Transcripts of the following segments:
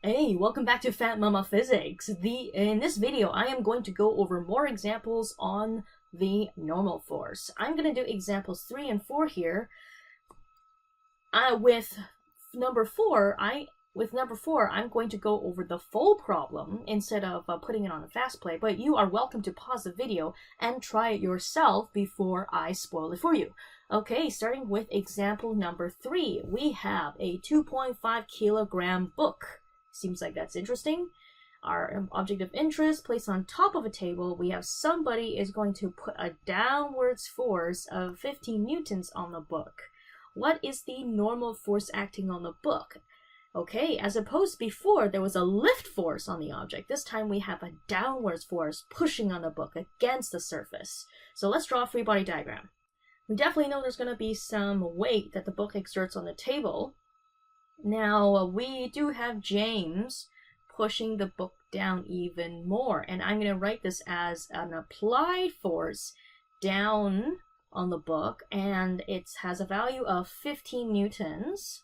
Hey, welcome back to Fat Mama Physics. In this video, I am going to go over more examples on the normal force. I'm going to do examples 3 and 4 here. With number 4, I'm going to go over the full problem instead of putting it on a fast play, but you are welcome to pause the video and try it yourself before I spoil it for you. Okay, starting with example number 3, we have a 2.5 kilogram book. Seems like that's interesting. Our object of interest placed on top of a table, we have somebody is going to put a downwards force of 15 newtons on the book. What is the normal force acting on the book? Okay, as opposed before, there was a lift force on the object. This time we have a downwards force pushing on the book against the surface. So let's draw a free body diagram. We definitely know there's going to be some weight that the book exerts on the table. Now, we do have James pushing the book down even more, and I'm going to write this as an applied force down on the book, and it has a value of 15 newtons.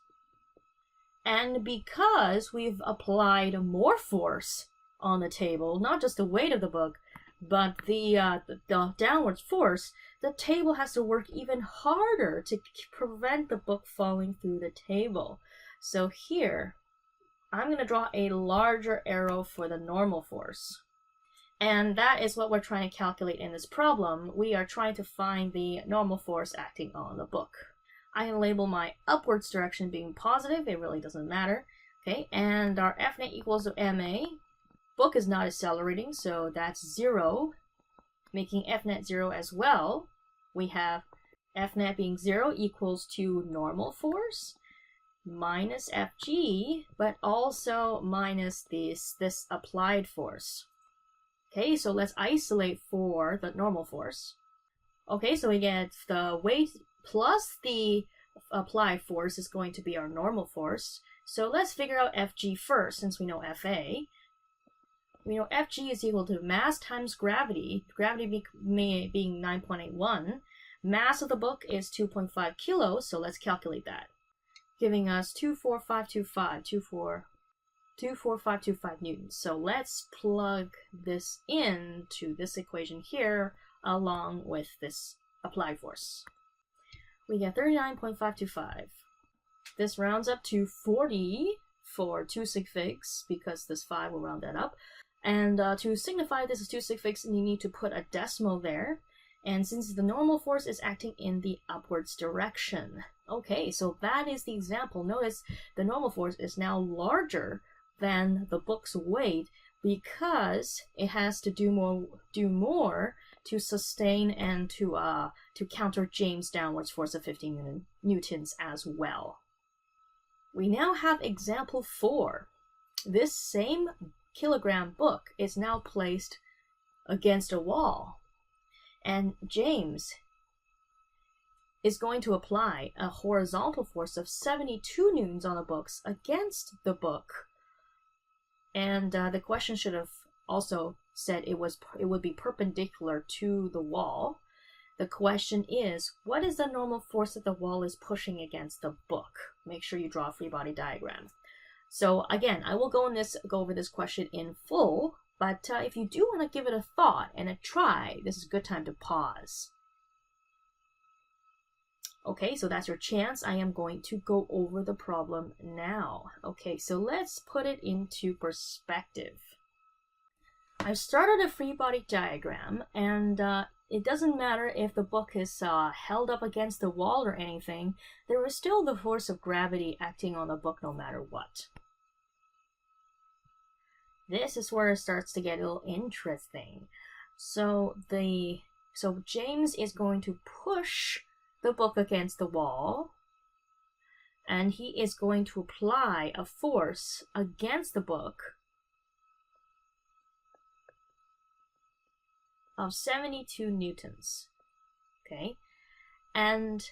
And because we've applied more force on the table, not just the weight of the book, but the downwards force, the table has to work even harder to prevent the book falling through the table. So here, I'm going to draw a larger arrow for the normal force. And that is what we're trying to calculate in this problem. We are trying to find the normal force acting on the book. I label my upwards direction being positive. It really doesn't matter. Okay, and our F net equals to ma. Book is not accelerating, so that's 0. Making F net 0 as well. We have F net being 0 equals to normal force minus Fg, but also minus this applied force. Okay, so let's isolate for the normal force. Okay, so we get the weight plus the applied force is going to be our normal force. So let's figure out Fg first, since we know Fa. We know Fg is equal to mass times gravity, gravity being 9.81. Mass of the book is 2.5 kilos, so let's calculate that, giving us 24525 newtons. So let's plug this into this equation here along with this applied force. We get 39.525. This rounds up to 40 for 2 sig figs because this 5 will round that up. And to signify this is 2 sig figs, you need to put a decimal there. And since the normal force is acting in the upwards direction. Okay, so that is the example. Notice the normal force is now larger than the book's weight because it has to do more to sustain and to counter James' downwards force of 15 newtons as well. We now have example 4. This same kilogram book is now placed against a wall. And James is going to apply a horizontal force of 72 newtons on the books against the book. And the question should have also said it would be perpendicular to the wall. The question is, what is the normal force that the wall is pushing against the book? Make sure you draw a free body diagram. So again, I will go over this question in full. But if you do want to give it a thought and a try, this is a good time to pause. Okay, so that's your chance. I am going to go over the problem now. Okay, so let's put it into perspective. I've started a free body diagram, and it doesn't matter if the book is held up against the wall or anything. There is still the force of gravity acting on the book no matter what. This is where it starts to get a little interesting. So James is going to push the book against the wall, and he is going to apply a force against the book of 72 newtons. Okay? And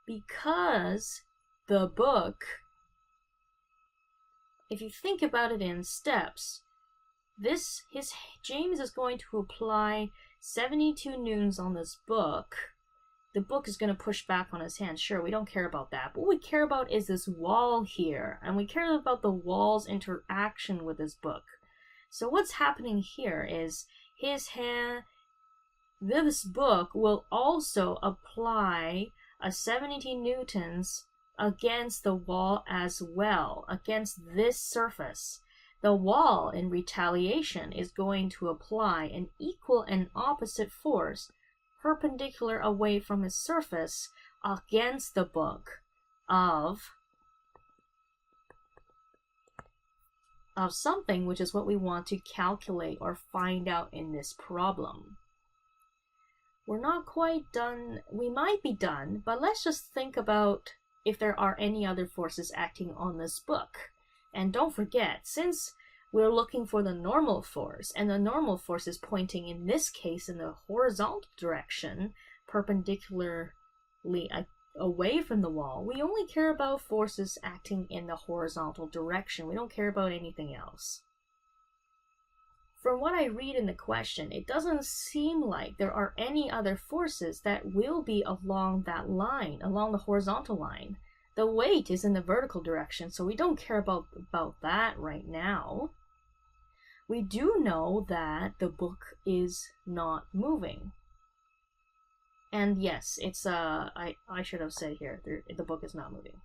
because the book, if you think about it in steps, James is going to apply 72 newtons on this book the book is going to push back on his hand. Sure, we don't care about that. But what we care about is this wall here. And we care about the wall's interaction with this book. So what's happening here is his hand, this book will also apply a 70 newtons against the wall as well, against this surface. The wall, in retaliation, is going to apply an equal and opposite force perpendicular away from its surface against the book of something, which is what we want to calculate or find out in this problem. We're not quite done. We might be done, but let's just think about if there are any other forces acting on this book. And don't forget, since we're looking for the normal force, and the normal force is pointing, in this case, in the horizontal direction, perpendicularly away from the wall, we only care about forces acting in the horizontal direction. We don't care about anything else. From what I read in the question, it doesn't seem like there are any other forces that will be along that line, along the horizontal line. The weight is in the vertical direction, so we don't care about that right now. We do know that the book is not moving. And yes, it's I should have said here, the book is not moving.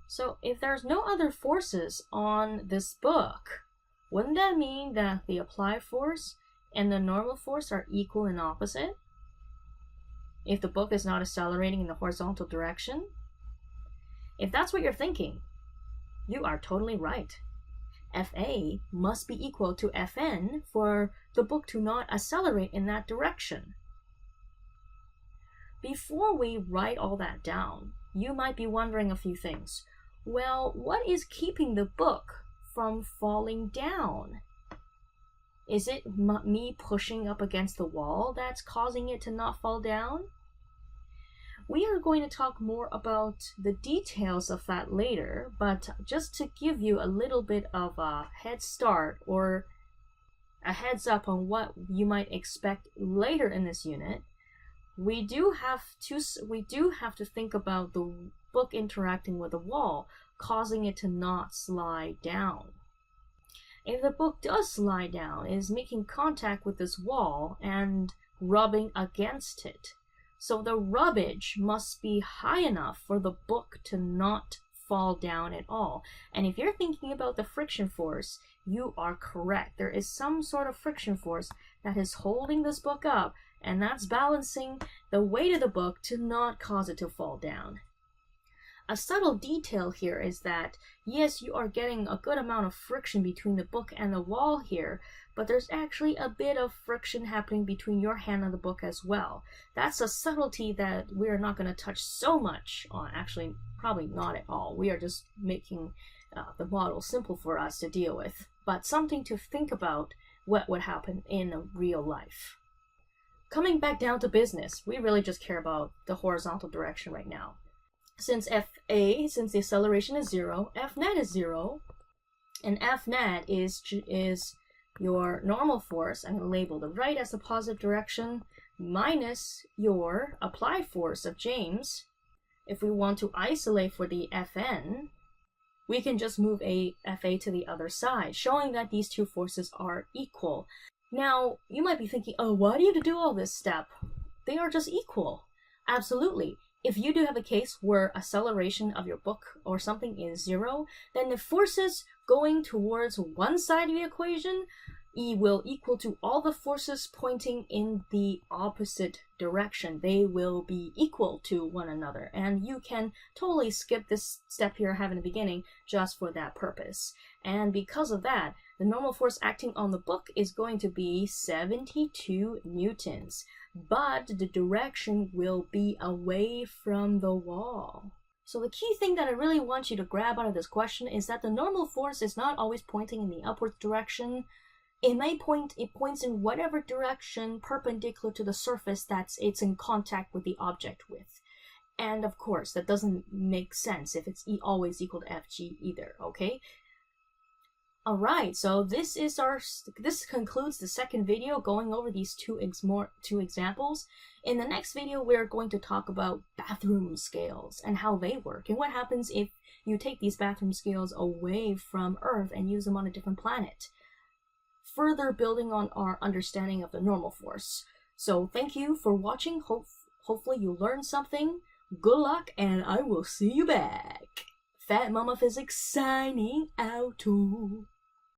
So if there's no other forces on this book, wouldn't that mean that the applied force and the normal force are equal and opposite? If the book is not accelerating in the horizontal direction? If that's what you're thinking, you are totally right. Fa must be equal to Fn for the book to not accelerate in that direction. Before we write all that down, you might be wondering a few things. Well, what is keeping the book from falling down? Is it me pushing up against the wall that's causing it to not fall down? We are going to talk more about the details of that later, but just to give you a little bit of a head start or a heads up on what you might expect later in this unit, we do have to think about the book interacting with the wall, causing it to not slide down. If the book does slide down, it is making contact with this wall and rubbing against it. So the rubbage must be high enough for the book to not fall down at all. And if you're thinking about the friction force, you are correct. There is some sort of friction force that is holding this book up, and that's balancing the weight of the book to not cause it to fall down. A subtle detail here is that, yes, you are getting a good amount of friction between the book and the wall here, but there's actually a bit of friction happening between your hand and the book as well. That's a subtlety that we're not going to touch so much on. Actually, probably not at all. We are just making the model simple for us to deal with, but something to think about what would happen in real life. Coming back down to business, we really just care about the horizontal direction right now. Since Fa, since the acceleration is 0, Fnet is 0, and Fnet is your normal force. I'm going to label the right as the positive direction, minus your applied force of James. If we want to isolate for the Fn, we can just move a Fa to the other side, showing that these two forces are equal. Now, you might be thinking, oh, why do you have to do all this step? They are just equal. Absolutely. If you do have a case where acceleration of your book or something is 0, then the forces going towards one side of the equation will equal to all the forces pointing in the opposite direction. They will be equal to one another. And you can totally skip this step here I have in the beginning just for that purpose. And because of that, the normal force acting on the book is going to be 72 newtons. But the direction will be away from the wall. So the key thing that I really want you to grab out of this question is that the normal force is not always pointing in the upward direction. It points in whatever direction perpendicular to the surface that it's in contact with the object with. And of course, that doesn't make sense if it's always equal to Fg either, okay? Alright, so this concludes the second video going over these two examples. In the next video, we're going to talk about bathroom scales and how they work, and what happens if you take these bathroom scales away from Earth and use them on a different planet, further building on our understanding of the normal force. So thank you for watching. Hopefully you learned something. Good luck, and I will see you back. Fat Mama Physics signing out.